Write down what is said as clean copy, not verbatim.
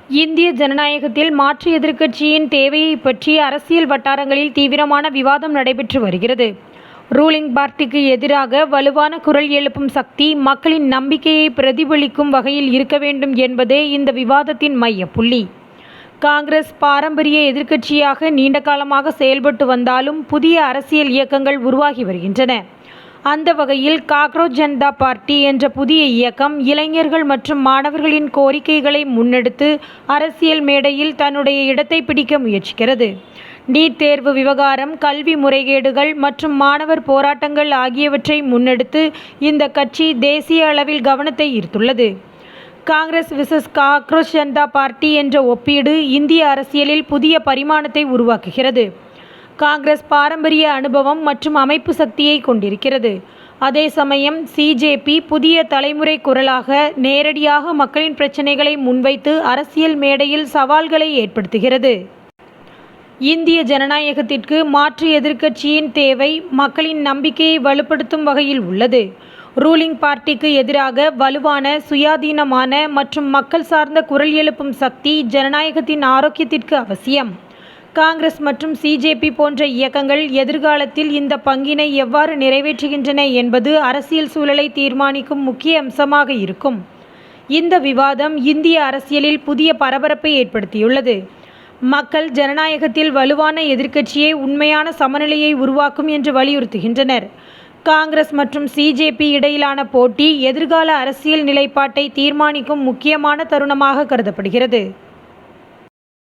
இந்திய ஜனநாயகத்தில் மாற்று எதிர்க்கட்சியின் தேவையை பற்றி அரசியல் வட்டாரங்களில் தீவிரமான விவாதம் நடைபெற்று வருகிறது. ரூலிங் பார்ட்டிக்கு எதிராக வலுவான குரல் எழுப்பும் சக்தி மக்களின் நம்பிக்கையை பிரதிபலிக்கும் வகையில் இருக்க வேண்டும் என்பதே இந்த விவாதத்தின் மையப்புள்ளி. காங்கிரஸ் பாரம்பரிய எதிர்க்கட்சியாக நீண்ட காலமாக செயல்பட்டு வந்தாலும் புதிய அரசியல் இயக்கங்கள் உருவாகி வருகின்றன. அந்த வகையில் காக்ரோச் ஜனதா பார்ட்டி என்ற புதிய இயக்கம் இளைஞர்கள் மற்றும் மாணவர்களின் கோரிக்கைகளை முன்னெடுத்து அரசியல் மேடையில் தன்னுடைய இடத்தை பிடிக்க முயற்சிக்கிறது. நீட் தேர்வு விவகாரம், கல்வி முறைகேடுகள் மற்றும் மாணவர் போராட்டங்கள் ஆகியவற்றை முன்னெடுத்து இந்த கட்சி தேசிய அளவில் கவனத்தை ஈர்த்துள்ளது. காங்கிரஸ் விசஸ் காக்ரோச் ஜனதா பார்ட்டி என்ற ஒப்பீடு இந்திய அரசியலில் புதிய பரிமாணத்தை உருவாக்குகிறது. காங்கிரஸ் பாரம்பரிய அனுபவம் மற்றும் அமைப்பு சக்தியை கொண்டிருக்கிறது. அதே சமயம் சிஜேபி புதிய தலைமுறை குரலாக நேரடியாக மக்களின் பிரச்சினைகளை முன்வைத்து அரசியல் மேடையில் சவால்களை ஏற்படுத்துகிறது. இந்திய ஜனநாயகத்திற்கு மாற்று எதிர்க்கட்சியின் தேவை மக்களின் நம்பிக்கையை வலுப்படுத்தும் வகையில் உள்ளது. ரூலிங் பார்ட்டிக்கு எதிராக வலுவான, சுயாதீனமான மற்றும் மக்கள் சார்ந்த குரல் எழுப்பும் சக்தி ஜனநாயகத்தின் ஆரோக்கியத்திற்கு அவசியம். காங்கிரஸ் மற்றும் சிஜேபி போன்ற இயக்கங்கள் எதிர்காலத்தில் இந்த பங்கினை எவ்வாறு நிறைவேற்றுகின்றன என்பது அரசியல் சூழலை தீர்மானிக்கும் முக்கிய அம்சமாக இருக்கும். இந்த விவாதம் இந்திய அரசியலில் புதிய பரபரப்பை ஏற்படுத்தியுள்ளது. மக்கள் ஜனநாயகத்தில் வலுவான எதிர்க்கட்சியை உண்மையான சமநிலையை உருவாக்கும் என்று வலியுறுத்துகின்றனர். காங்கிரஸ் மற்றும் சிஜேபி இடையிலான போட்டி எதிர்கால அரசியல் நிலைப்பாட்டை தீர்மானிக்கும் முக்கியமான தருணமாக கருதப்படுகிறது.